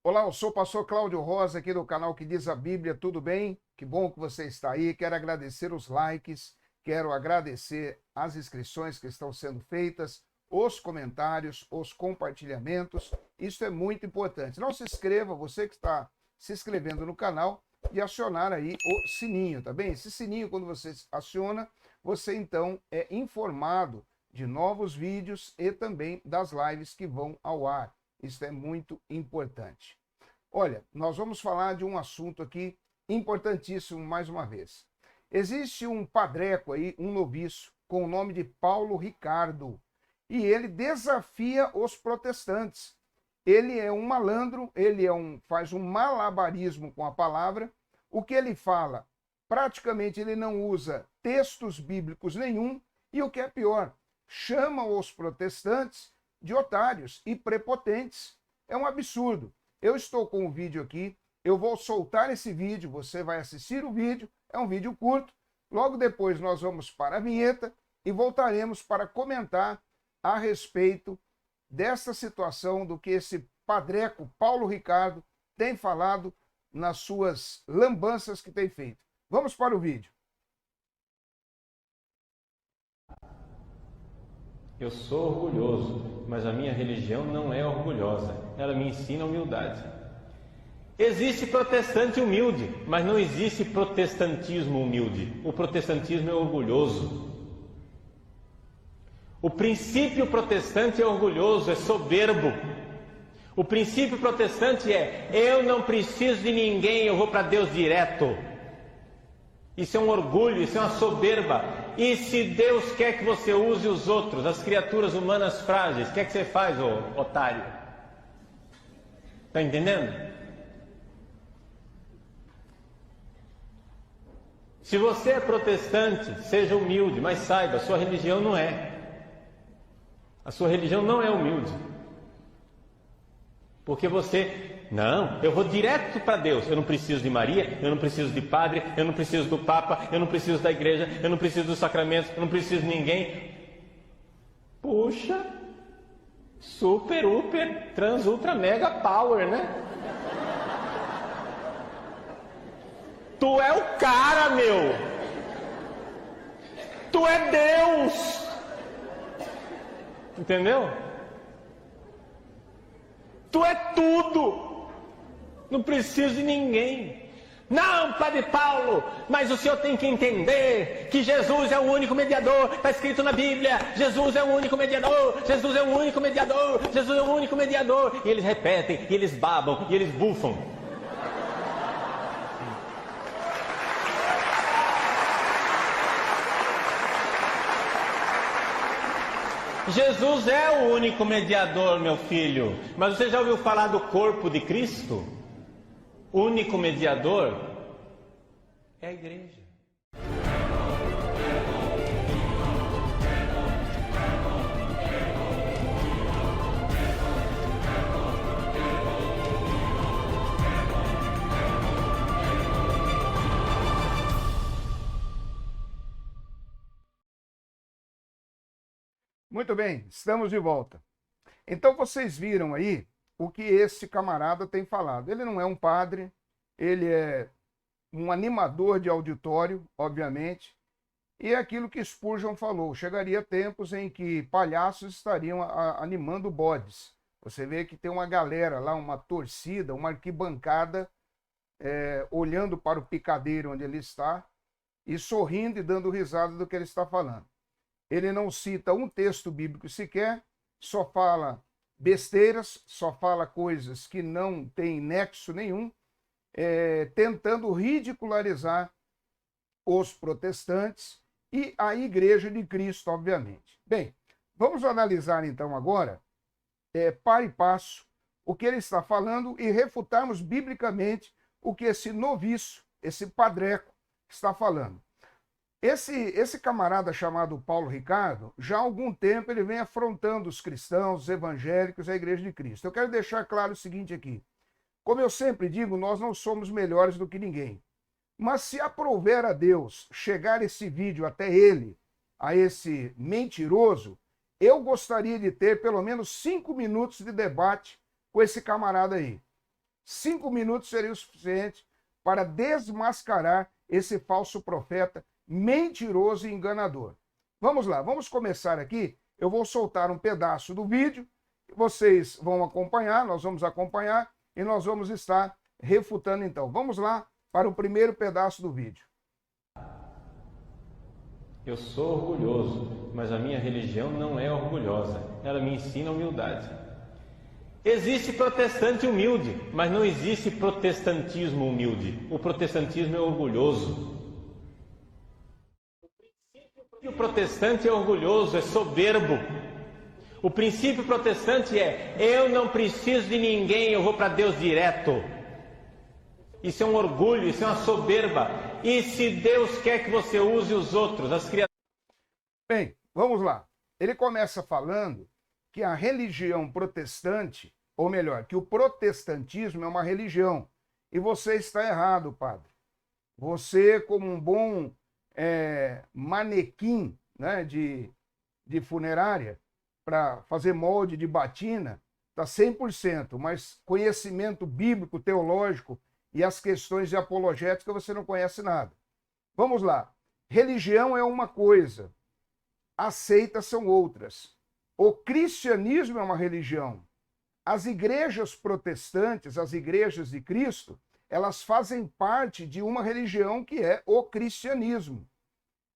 Olá, eu sou o pastor Cláudio Rosa, aqui do canal Que Diz a Bíblia, tudo bem? Que bom que você está aí, quero agradecer os likes, quero agradecer as inscrições que estão sendo feitas, os comentários, os compartilhamentos, isso é muito importante. Não se inscreva, você que está se inscrevendo no canal, e acionar aí o sininho, tá bem? Esse sininho, quando você aciona, você então é informado de novos vídeos e também das lives que vão ao ar. Isso é muito importante. Olha, nós vamos falar de um assunto aqui importantíssimo mais uma vez. Existe um padreco aí, um noviço, com o nome de Paulo Ricardo, e ele desafia os protestantes. Ele é um malandro, faz um malabarismo com a palavra. O que ele fala, praticamente ele não usa textos bíblicos nenhum, e o que é pior, chama os protestantes de otários e prepotentes. É um absurdo. Eu estou com o vídeo aqui, eu vou soltar esse vídeo, você vai assistir o vídeo, é um vídeo curto, logo depois nós vamos para a vinheta e voltaremos para comentar a respeito dessa situação do que esse padreco Paulo Ricardo tem falado nas suas lambanças que tem feito. Vamos para o vídeo. Eu sou orgulhoso, mas a minha religião não é orgulhosa. Ela me ensina humildade. Existe protestante humilde, mas não existe protestantismo humilde. O protestantismo é orgulhoso. O princípio protestante é orgulhoso, é soberbo. O princípio protestante é: eu não preciso de ninguém, eu vou para Deus direto. Isso é um orgulho, isso é uma soberba. E se Deus quer que você use os outros, as criaturas humanas frágeis, o que é que você faz, ô otário? Está entendendo? Se você é protestante, seja humilde, mas saiba, a sua religião não é. A sua religião não é humilde. Porque você, não, eu vou direto para Deus. Eu não preciso de Maria, eu não preciso de padre, eu não preciso do Papa, eu não preciso da igreja, eu não preciso dos sacramentos, eu não preciso de ninguém. Puxa, super, uper, trans, ultra, mega power, né? Tu é o cara, meu! Tu é Deus! Entendeu? Tu é tudo! Não preciso de ninguém. Não, Padre Paulo, mas o senhor tem que entender que Jesus é o único mediador. Está escrito na Bíblia: Jesus é o único mediador, Jesus é o único mediador, Jesus é o único mediador. E eles repetem, e eles babam, e eles bufam. Jesus é o único mediador, meu filho. Mas você já ouviu falar do corpo de Cristo? O único mediador é a igreja. Muito bem, estamos de volta. Então vocês viram aí o que esse camarada tem falado. Ele não é um padre, ele é um animador de auditório, obviamente, e é aquilo que Spurgeon falou: chegaria tempos em que palhaços estariam animando bodes. Você vê que tem uma galera lá, uma torcida, uma arquibancada, olhando para o picadeiro onde ele está e sorrindo e dando risada do que ele está falando. Ele não cita um texto bíblico sequer, só fala besteiras, só fala coisas que não têm nexo nenhum, tentando ridicularizar os protestantes e a Igreja de Cristo, obviamente. Bem, vamos analisar então agora, par e passo, o que ele está falando e refutarmos biblicamente o que esse noviço, esse padreco, está falando. Esse camarada chamado Paulo Ricardo, já há algum tempo ele vem afrontando os cristãos, os evangélicos, a Igreja de Cristo. Eu quero deixar claro o seguinte aqui: como eu sempre digo, nós não somos melhores do que ninguém. Mas se aprouver a Deus chegar esse vídeo até ele, a esse mentiroso, eu gostaria de ter pelo menos 5 minutos de debate com esse camarada aí. 5 minutos seria o suficiente para desmascarar esse falso profeta mentiroso e enganador. Vamos lá, vamos começar aqui. Eu vou soltar um pedaço do vídeo, vocês vão acompanhar, nós vamos acompanhar e nós vamos estar refutando então. Vamos lá para o primeiro pedaço do vídeo. Eu sou orgulhoso, mas a minha religião não é orgulhosa. Ela me ensina humildade. Existe protestante humilde, mas não existe protestantismo humilde. O protestantismo é orgulhoso. O protestante é orgulhoso, é soberbo. O princípio protestante é: eu não preciso de ninguém, eu vou para Deus direto. Isso é um orgulho, isso é uma soberba. E se Deus quer que você use os outros, as criaturas... Bem, vamos lá. Ele começa falando que a religião protestante, ou melhor, que o protestantismo é uma religião. E você está errado, padre. Você, como um bom manequim, né, de funerária, para fazer molde de batina, está 100%, mas conhecimento bíblico, teológico e as questões de apologética você não conhece nada. Vamos lá. Religião é uma coisa, as seitas são outras. O cristianismo é uma religião. As igrejas protestantes, as igrejas de Cristo, elas fazem parte de uma religião que é o cristianismo.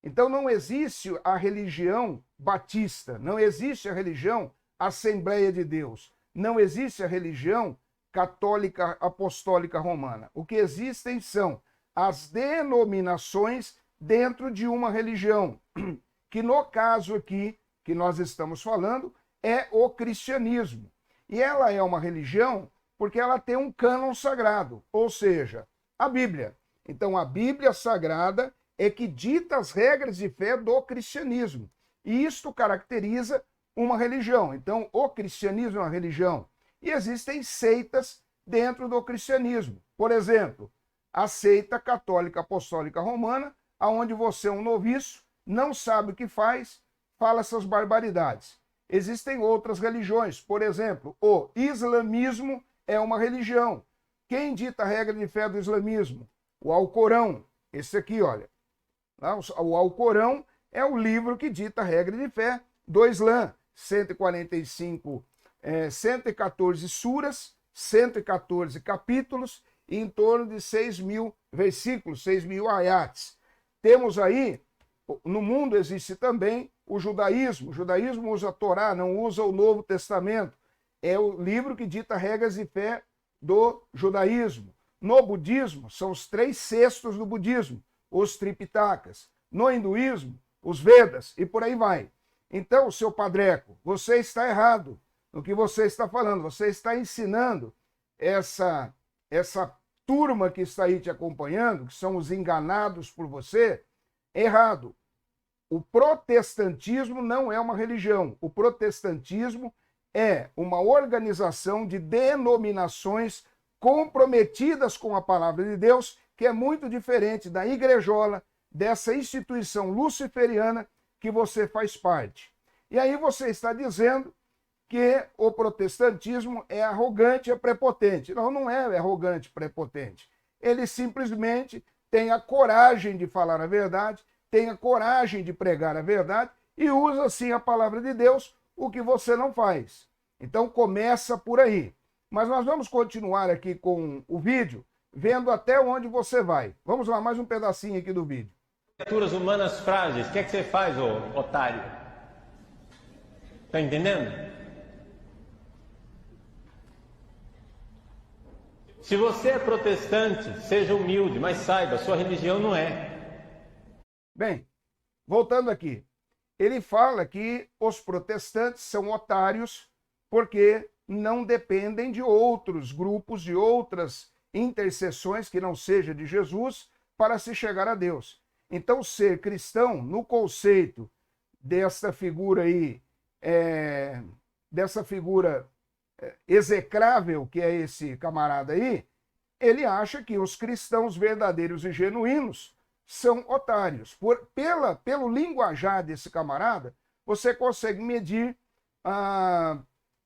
Então não existe a religião batista, não existe a religião Assembleia de Deus, não existe a religião católica apostólica romana. O que existem são as denominações dentro de uma religião, que no caso aqui que nós estamos falando é o cristianismo. E ela é uma religião porque ela tem um cânon sagrado, ou seja, a Bíblia. Então a Bíblia Sagrada é que dita as regras de fé do cristianismo. E isto caracteriza uma religião. Então o cristianismo é uma religião. E existem seitas dentro do cristianismo. Por exemplo, a seita católica apostólica romana, onde você é um noviço, não sabe o que faz, fala essas barbaridades. Existem outras religiões. Por exemplo, o islamismo é uma religião. Quem dita a regra de fé do islamismo? O Alcorão. Esse aqui, olha. O Alcorão é o livro que dita a regra de fé do Islã. 114 suras, 114 capítulos e em torno de 6.000 versículos, 6.000 ayats. Temos aí, no mundo existe também o judaísmo. O judaísmo usa a Torá, não usa o Novo Testamento. É o livro que dita regras de fé do judaísmo. No budismo, são os 3/6 do budismo, os Tripitakas. No hinduísmo, os Vedas, e por aí vai. Então, seu padreco, você está errado no que você está falando. Você está ensinando essa turma que está aí te acompanhando, que são os enganados por você, errado. O protestantismo não é uma religião. O protestantismo é uma organização de denominações comprometidas com a palavra de Deus, que é muito diferente da igrejola, dessa instituição luciferiana que você faz parte. E aí você está dizendo que o protestantismo é arrogante, é prepotente. Não, não é arrogante, prepotente. Ele simplesmente tem a coragem de falar a verdade, tem a coragem de pregar a verdade e usa, sim, a palavra de Deus, o que você não faz. Então começa por aí. Mas nós vamos continuar aqui com o vídeo, vendo até onde você vai. Vamos lá, mais um pedacinho aqui do vídeo. Criaturas humanas frágeis, o que é que você faz, ô otário? Tá entendendo? Se você é protestante, seja humilde, mas saiba, sua religião não é. Bem, voltando aqui. Ele fala que os protestantes são otários porque não dependem de outros grupos, de outras intercessões que não seja de Jesus para se chegar a Deus. Então, ser cristão, no conceito dessa figura aí, dessa figura execrável que é esse camarada aí, ele acha que os cristãos verdadeiros e genuínos são otários. Pelo linguajar desse camarada, você consegue medir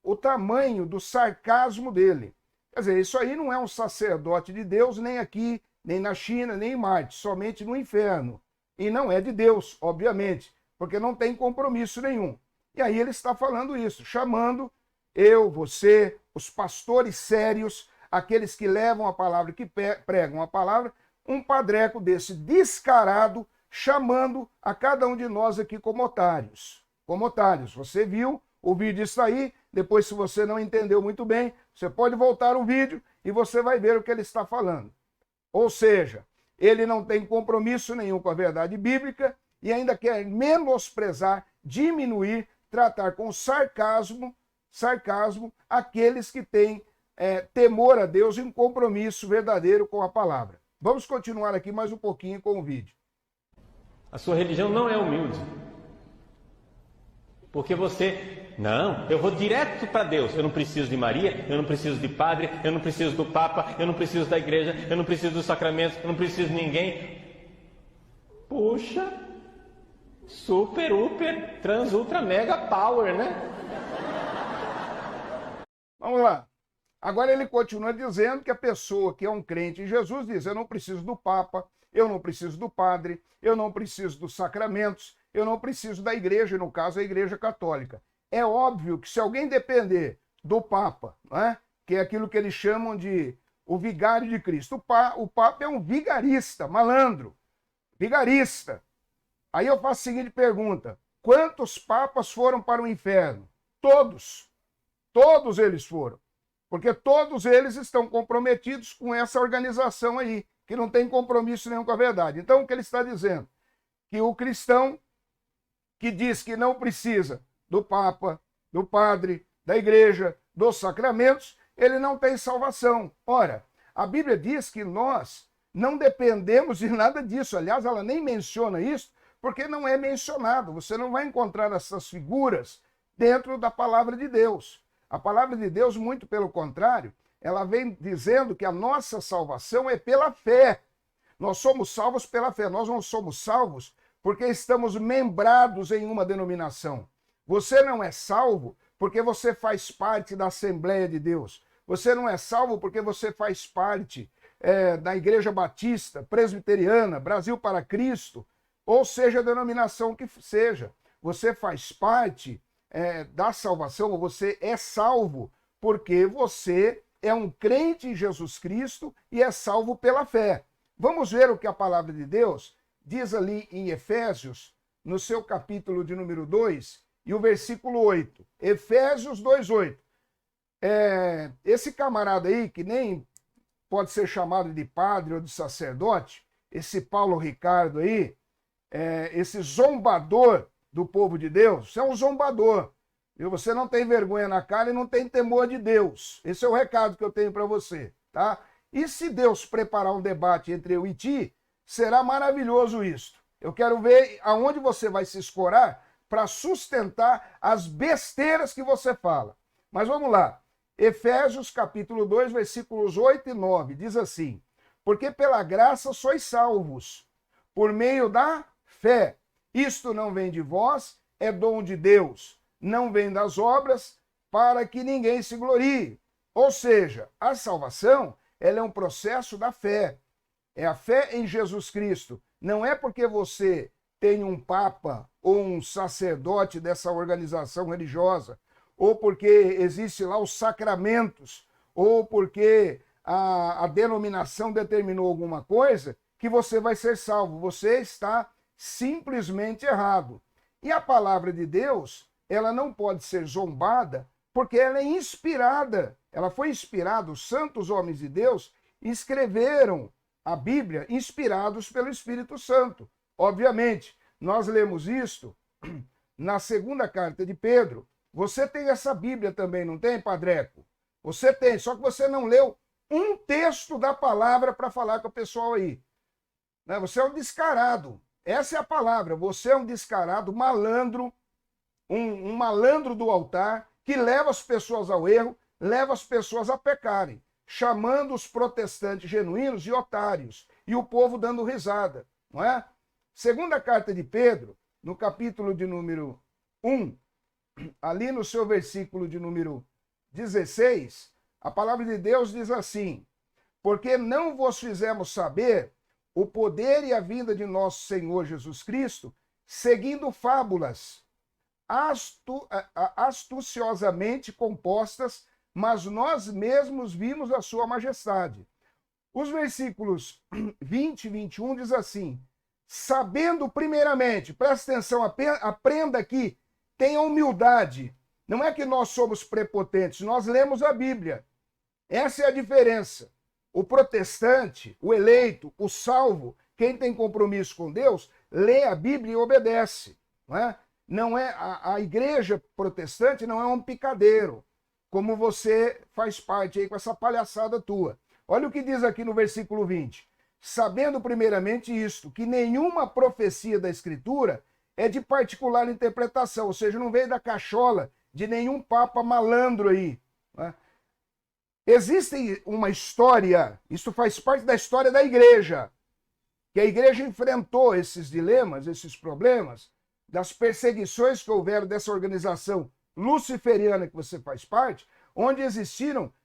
o tamanho do sarcasmo dele. Quer dizer, isso aí não é um sacerdote de Deus, nem aqui, nem na China, nem em Marte, somente no inferno. E não é de Deus, obviamente, porque não tem compromisso nenhum. E aí ele está falando isso, chamando eu, você, os pastores sérios, aqueles que levam a palavra, que pregam a palavra, um padreco desse descarado, chamando a cada um de nós aqui como otários. Como otários. Você viu o vídeo isso aí, depois se você não entendeu muito bem, você pode voltar o vídeo e você vai ver o que ele está falando. Ou seja, ele não tem compromisso nenhum com a verdade bíblica e ainda quer menosprezar, diminuir, tratar com sarcasmo aqueles que têm temor a Deus e um compromisso verdadeiro com a palavra. Vamos continuar aqui mais um pouquinho com o vídeo. A sua religião não é humilde. Porque você, não, eu vou direto para Deus. Eu não preciso de Maria, eu não preciso de padre, eu não preciso do Papa, eu não preciso da igreja, eu não preciso dos sacramentos, eu não preciso de ninguém. Puxa, super, uper, trans, ultra, mega power, né? Vamos lá. Agora ele continua dizendo que a pessoa que é um crente em Jesus diz, eu não preciso do Papa, eu não preciso do padre, eu não preciso dos sacramentos, eu não preciso da igreja, no caso a igreja católica. É óbvio que se alguém depender do Papa, né, que é aquilo que eles chamam de o vigário de Cristo, o Papa é um vigarista, malandro, vigarista. Aí eu faço a seguinte pergunta, quantos papas foram para o inferno? Todos. Todos eles foram. Porque todos eles estão comprometidos com essa organização aí, que não tem compromisso nenhum com a verdade. Então, o que ele está dizendo? Que o cristão que diz que não precisa do Papa, do padre, da igreja, dos sacramentos, ele não tem salvação. Ora, a Bíblia diz que nós não dependemos de nada disso. Aliás, ela nem menciona isso, porque não é mencionado. Você não vai encontrar essas figuras dentro da palavra de Deus. A palavra de Deus, muito pelo contrário, ela vem dizendo que a nossa salvação é pela fé. Nós somos salvos pela fé. Nós não somos salvos porque estamos membrados em uma denominação. Você não é salvo porque você faz parte da Assembleia de Deus. Você não é salvo porque você faz parte da Igreja Batista, Presbiteriana, Brasil para Cristo, ou seja, a denominação que seja. Você faz parte da salvação, você é salvo porque você é um crente em Jesus Cristo e é salvo pela fé. Vamos ver o que a palavra de Deus diz ali em Efésios, no seu capítulo de número 2 e o versículo 8. Efésios 2:8. Esse camarada aí, que nem pode ser chamado de padre ou de sacerdote, esse Paulo Ricardo aí, esse zombador do povo de Deus, você é um zombador. E você não tem vergonha na cara e não tem temor de Deus. Esse é o recado que eu tenho para você, tá? E se Deus preparar um debate entre eu e ti, será maravilhoso isto. Eu quero ver aonde você vai se escorar para sustentar as besteiras que você fala. Mas vamos lá. Efésios capítulo 2, versículos 8 e 9, diz assim: porque pela graça sois salvos, por meio da fé. Isto não vem de vós, é dom de Deus. Não vem das obras, para que ninguém se glorie. Ou seja, a salvação, ela é um processo da fé. É a fé em Jesus Cristo. Não é porque você tem um papa ou um sacerdote dessa organização religiosa, ou porque existe lá os sacramentos, ou porque a denominação determinou alguma coisa, que você vai ser salvo. Você está simplesmente errado. E a palavra de Deus, ela não pode ser zombada, porque ela é inspirada. Ela foi inspirada, os santos homens de Deus escreveram a Bíblia inspirados pelo Espírito Santo. Obviamente, nós lemos isto na segunda carta de Pedro. Você tem essa Bíblia também, não tem, Padreco? Você tem, só que você não leu um texto da palavra para falar com o pessoal aí. Você é um descarado. Essa é a palavra. Você é um descarado, malandro, um malandro do altar, que leva as pessoas ao erro, leva as pessoas a pecarem, chamando os protestantes genuínos de otários, e o povo dando risada, não é? Segunda carta de Pedro, no capítulo de número 1, ali no seu versículo de número 16, A palavra de Deus diz assim: porque não vos fizemos saber o poder e a vinda de nosso Senhor Jesus Cristo, seguindo fábulas astuciosamente compostas, mas nós mesmos vimos a sua majestade. Os versículos 20 e 21 diz assim: sabendo primeiramente, presta atenção, aprenda aqui, tenha humildade. Não é que nós somos prepotentes, nós lemos a Bíblia. Essa é a diferença. O protestante, o eleito, o salvo, quem tem compromisso com Deus, lê a Bíblia e obedece. Não é? Não é a igreja protestante não é um picadeiro, como você faz parte aí com essa palhaçada tua. Olha o que diz aqui no versículo 20. Sabendo primeiramente isto, que nenhuma profecia da Escritura é de particular interpretação, ou seja, não veio da cachola de nenhum papa malandro aí. Né? Existe uma história, isso faz parte da história da igreja, que a igreja enfrentou esses dilemas, esses problemas, das perseguições que houveram dessa organização luciferiana que você faz parte, onde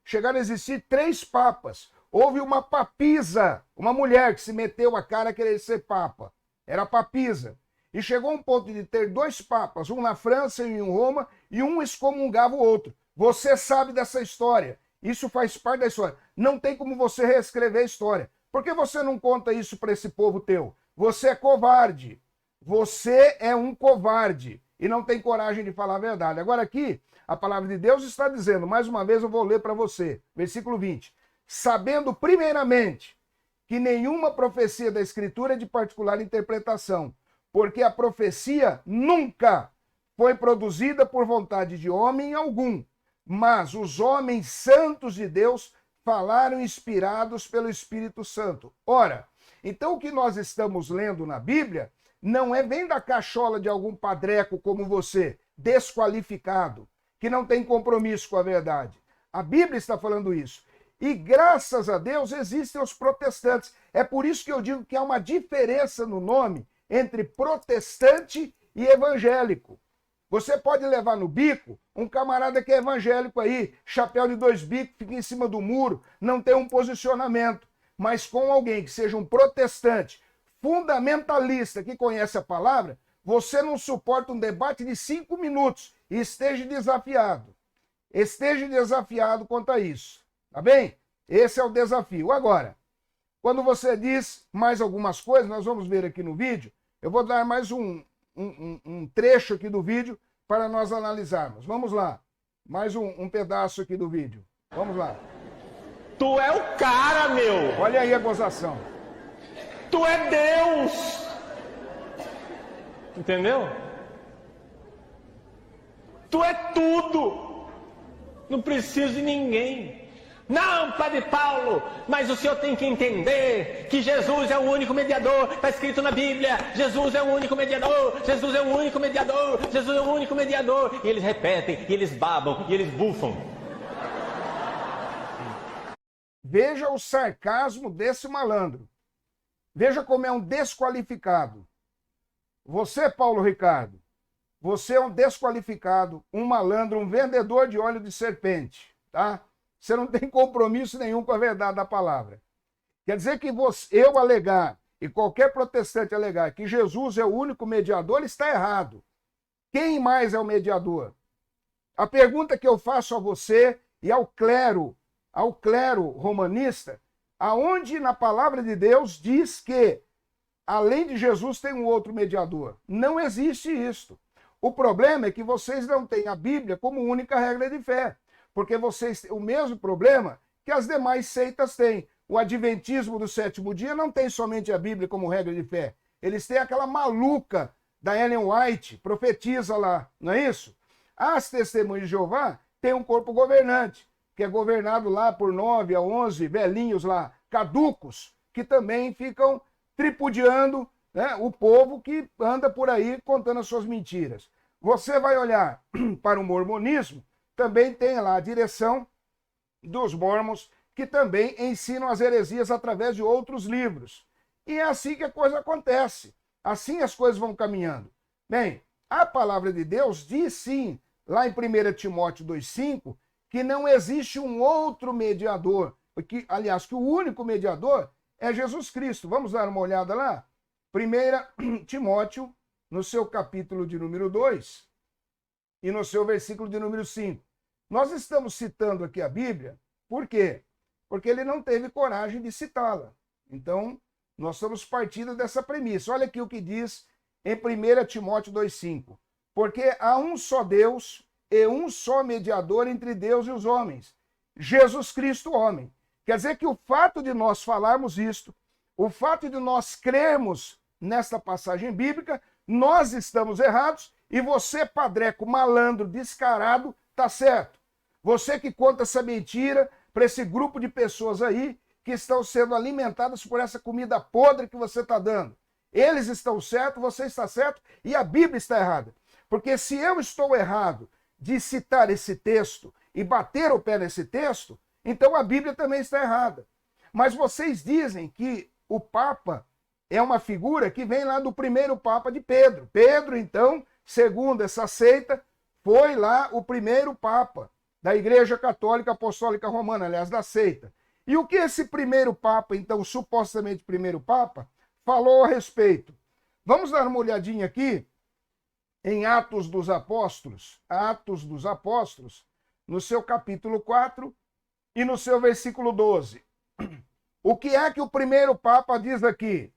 chegaram a existir 3 papas. Houve uma papisa, uma mulher que se meteu a cara a querer ser papa. Era papisa. E chegou a um ponto de ter 2 papas, um na França e um em Roma, e um excomungava o outro. Você sabe dessa história. Isso faz parte da história. Não tem como você reescrever a história. Por que você não conta isso para esse povo teu? Você é covarde. Você é um covarde e não tem coragem de falar a verdade. Agora aqui, a palavra de Deus está dizendo, mais uma vez eu vou ler para você, versículo 20. Sabendo primeiramente que nenhuma profecia da Escritura é de particular interpretação, porque a profecia nunca foi produzida por vontade de homem algum, mas os homens santos de Deus falaram inspirados pelo Espírito Santo. Ora, então o que nós estamos lendo na Bíblia não vem da cachola de algum padreco como você, desqualificado, que não tem compromisso com a verdade. A Bíblia está falando isso. E graças a Deus existem os protestantes. É por isso que eu digo que há uma diferença no nome entre protestante e evangélico. Você pode levar no bico um camarada que é evangélico aí, chapéu de 2 bicos, fica em cima do muro, não tem um posicionamento. Mas com alguém que seja um protestante, fundamentalista, que conhece a palavra, você não suporta um debate de 5 minutos e esteja desafiado. Esteja desafiado quanto a isso. Tá bem? Esse é o desafio. Agora, quando você diz mais algumas coisas, nós vamos ver aqui no vídeo, eu vou dar mais um trecho aqui do vídeo para nós analisarmos. Vamos lá. Mais um pedaço aqui do vídeo. Vamos lá. Tu é o cara, meu! Olha aí a gozação. Tu é Deus! Entendeu? Tu é tudo! Não preciso de ninguém. Não, Padre Paulo, mas o senhor tem que entender que Jesus é o único mediador. Está escrito na Bíblia, Jesus é o único mediador, Jesus é o único mediador, Jesus é o único mediador. E eles repetem, e eles babam, e eles bufam. Veja o sarcasmo desse malandro. Veja como é um desqualificado. Você, Paulo Ricardo, você é um desqualificado, um malandro, um vendedor de óleo de serpente, tá? Você não tem compromisso nenhum com a verdade da palavra. Quer dizer que eu alegar, e qualquer protestante alegar, que Jesus é o único mediador, ele está errado. Quem mais é o mediador? A pergunta que eu faço a você e ao clero romanista, aonde na palavra de Deus diz que, além de Jesus, tem um outro mediador? Não existe isso. O problema é que vocês não têm a Bíblia como única regra de fé. Porque vocês têm o mesmo problema que as demais seitas têm. O adventismo do 7º dia não tem somente a Bíblia como regra de fé. Eles têm aquela maluca da Ellen White, profetiza lá, não é isso? As testemunhas de Jeová têm um corpo governante, que é governado lá por 9 a 11 velhinhos lá, caducos, que também ficam tripudiando, né, o povo que anda por aí contando as suas mentiras. Você vai olhar para o mormonismo, também tem lá a direção dos mormons, que também ensinam as heresias através de outros livros. E é assim que a coisa acontece. Assim as coisas vão caminhando. Bem, a palavra de Deus diz sim, lá em 1 Timóteo 2,5, que não existe um outro mediador, aliás, que o único mediador é Jesus Cristo. Vamos dar uma olhada lá? 1 Timóteo, no seu capítulo de número 2 e no seu versículo de número 5. Nós estamos citando aqui a Bíblia, por quê? Porque ele não teve coragem de citá-la. Então, nós estamos partindo dessa premissa. Olha aqui o que diz em 1 Timóteo 2,5. Porque há um só Deus e um só mediador entre Deus e os homens, Jesus Cristo, homem. Quer dizer que o fato de nós falarmos isto, o fato de nós crermos nesta passagem bíblica, nós estamos errados e você, padreco, malandro, descarado, está certo. Você que conta essa mentira para esse grupo de pessoas aí que estão sendo alimentadas por essa comida podre que você está dando. Eles estão certos, você está certo e a Bíblia está errada. Porque se eu estou errado de citar esse texto e bater o pé nesse texto, então a Bíblia também está errada. Mas vocês dizem que o Papa é uma figura que vem lá do primeiro Papa de Pedro. Pedro, então, segundo essa seita, foi lá o primeiro Papa da Igreja Católica Apostólica Romana, aliás, da seita. E o que esse primeiro Papa, então, supostamente primeiro Papa, falou a respeito? Vamos dar uma olhadinha aqui em Atos dos Apóstolos, no seu capítulo 4 e no seu versículo 12. O que é que o primeiro Papa diz aqui?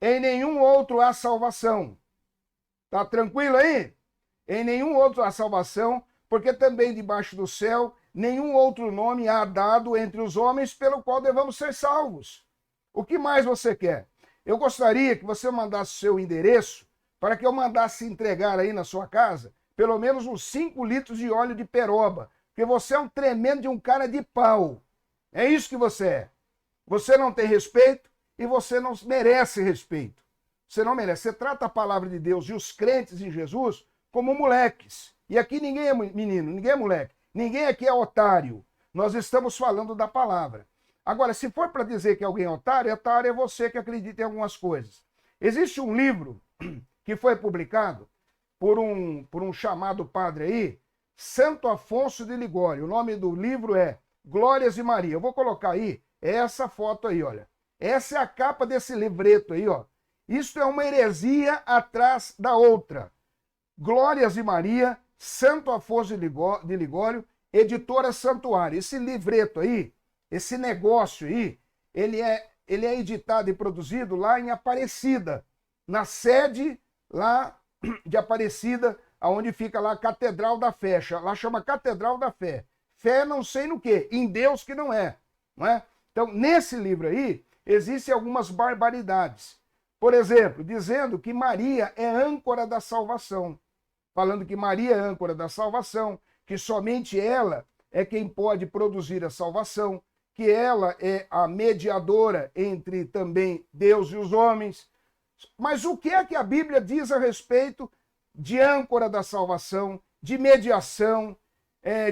Em nenhum outro há salvação. Tá tranquilo aí? Em nenhum outro há salvação, porque também debaixo do céu nenhum outro nome há dado entre os homens pelo qual devamos ser salvos. O que mais você quer? Eu gostaria que você mandasse seu endereço para que eu mandasse entregar aí na sua casa pelo menos uns 5 litros de óleo de peroba, porque você é um tremendo de um cara de pau. É isso que você é. Você não tem respeito e você não merece respeito. Você não merece. Você trata a palavra de Deus e os crentes em Jesus como moleques. E aqui ninguém é menino, ninguém é moleque. Ninguém aqui é otário. Nós estamos falando da palavra. Agora, se for para dizer que alguém é otário é você que acredita em algumas coisas. Existe um livro que foi publicado por um chamado padre aí, Santo Afonso de Ligório. O nome do livro é Glórias de Maria. Eu vou colocar aí essa foto aí, olha. Essa é a capa desse livreto aí, ó. Isto é uma heresia atrás da outra. Glórias de Maria, Santo Afonso de Ligório, editora Santuário. Esse livreto aí, esse negócio aí, ele é editado e produzido lá em Aparecida, na sede lá de Aparecida, onde fica lá a Catedral da Fé. Lá chama Catedral da Fé. Fé não sei no quê, em Deus que não é. Então, nesse livro aí, existem algumas barbaridades. Por exemplo, dizendo que Maria é âncora da salvação. Falando que Maria é âncora da salvação, que somente ela é quem pode produzir a salvação, que ela é a mediadora entre também Deus e os homens. Mas o que é que a Bíblia diz a respeito de âncora da salvação, de mediação,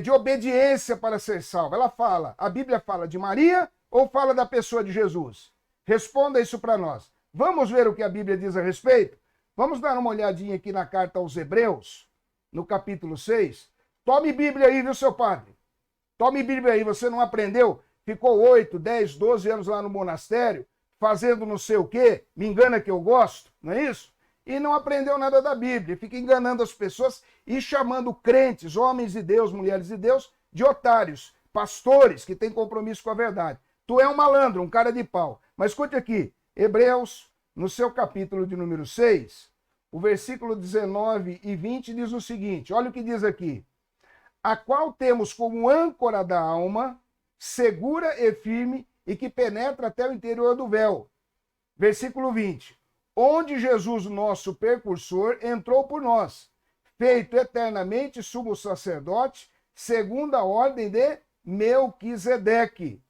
de obediência para ser salvo? A Bíblia fala de Maria ou fala da pessoa de Jesus? Responda isso para nós. Vamos ver o que a Bíblia diz a respeito? Vamos dar uma olhadinha aqui na carta aos Hebreus, no capítulo 6. Tome Bíblia aí, viu, seu padre? Tome Bíblia aí, você não aprendeu? Ficou 8, 10, 12 anos lá no monastério, fazendo não sei o quê, me engana que eu gosto, não é isso? E não aprendeu nada da Bíblia, fica enganando as pessoas e chamando crentes, homens de Deus, mulheres de Deus, de otários, pastores que têm compromisso com a verdade. Tu é um malandro, um cara de pau. Mas escute aqui, Hebreus, no seu capítulo de número 6, o versículo 19 e 20 diz o seguinte, olha o que diz aqui. A qual temos como âncora da alma, segura e firme, e que penetra até o interior do véu. Versículo 20. Onde Jesus, nosso precursor, entrou por nós, feito eternamente sumo sacerdote, segundo a ordem de Melquisedeque.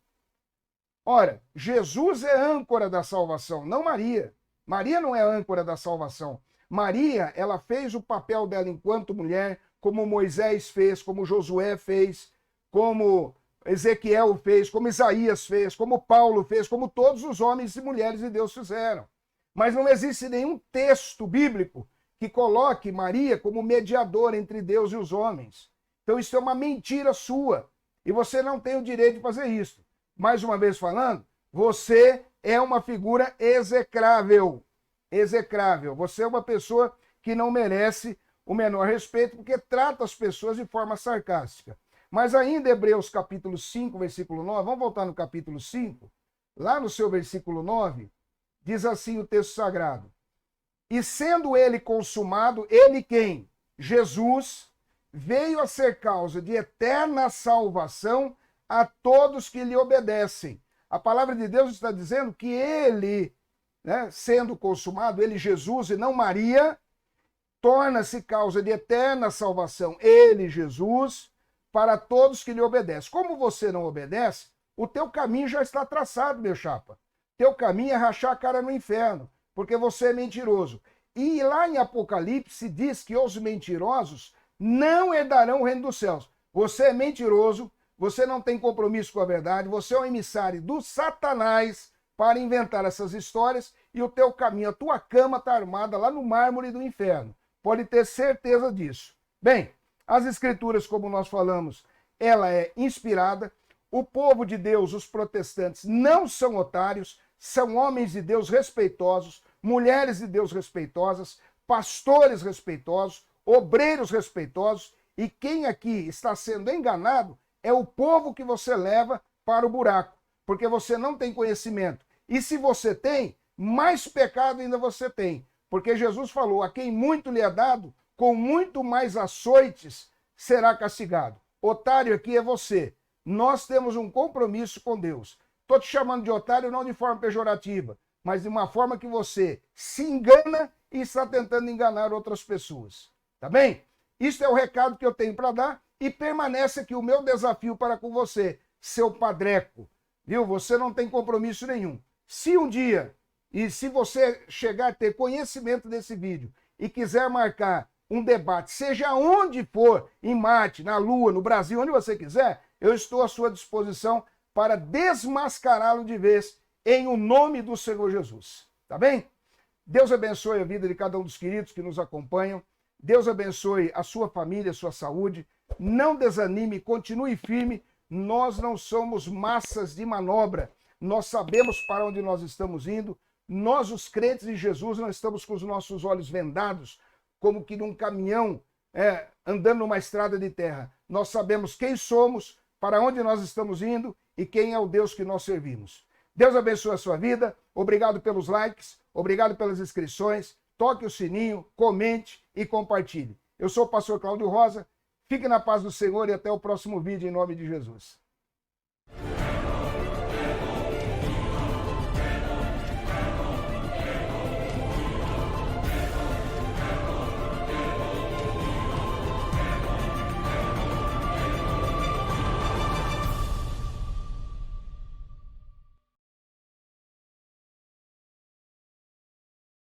Ora, Jesus é âncora da salvação, não Maria. Maria não é âncora da salvação. Maria, ela fez o papel dela enquanto mulher, como Moisés fez, como Josué fez, como Ezequiel fez, como Isaías fez, como Paulo fez, como todos os homens e mulheres de Deus fizeram. Mas não existe nenhum texto bíblico que coloque Maria como mediadora entre Deus e os homens. Então isso é uma mentira sua. E você não tem o direito de fazer isso. Mais uma vez falando, você é uma figura execrável. Execrável. Você é uma pessoa que não merece o menor respeito, porque trata as pessoas de forma sarcástica. Mas ainda Hebreus capítulo 5, versículo 9, vamos voltar no capítulo 5, lá no seu versículo 9, diz assim o texto sagrado: e sendo ele consumado, ele quem? Jesus veio a ser causa de eterna salvação a todos que lhe obedecem. A palavra de Deus está dizendo que ele, né, sendo consumado, ele, Jesus, e não Maria, torna-se causa de eterna salvação, ele, Jesus, para todos que lhe obedecem. Como você não obedece, o teu caminho já está traçado, meu chapa. Teu caminho é rachar a cara no inferno, porque você é mentiroso. E lá em Apocalipse diz que os mentirosos não herdarão o reino dos céus. Você é mentiroso, você não tem compromisso com a verdade, você é um emissário do Satanás para inventar essas histórias, e o teu caminho, a tua cama está armada lá no mármore do inferno. Pode ter certeza disso. Bem, as escrituras, como nós falamos, ela é inspirada. O povo de Deus, os protestantes, não são otários, são homens de Deus respeitosos, mulheres de Deus respeitosas, pastores respeitosos, obreiros respeitosos, e quem aqui está sendo enganado é o povo que você leva para o buraco, porque você não tem conhecimento. E se você tem, mais pecado ainda você tem, porque Jesus falou: a quem muito lhe é dado, com muito mais açoites será castigado. Otário aqui é você. Nós temos um compromisso com Deus. Estou te chamando de otário não de forma pejorativa, mas de uma forma que você se engana e está tentando enganar outras pessoas. Tá bem? Isso é o recado que eu tenho para dar, e permanece aqui o meu desafio para com você, seu padreco. Viu? Você não tem compromisso nenhum. Se um dia, e se você chegar a ter conhecimento desse vídeo e quiser marcar um debate, seja onde for, em Marte, na Lua, no Brasil, onde você quiser, eu estou à sua disposição para desmascará-lo de vez em o nome do Senhor Jesus. Tá bem? Deus abençoe a vida de cada um dos queridos que nos acompanham. Deus abençoe a sua família, a sua saúde. Não desanime, continue firme. Nós não somos massas de manobra. Nós sabemos para onde nós estamos indo. Nós, os crentes em Jesus, não estamos com os nossos olhos vendados, como que num caminhão andando numa estrada de terra. Nós sabemos quem somos, para onde nós estamos indo e quem é o Deus que nós servimos. Deus abençoe a sua vida. Obrigado pelos likes, obrigado pelas inscrições. Toque o sininho, comente e compartilhe. Eu sou o pastor Cláudio Rosa. Fique na paz do Senhor e até o próximo vídeo em nome de Jesus.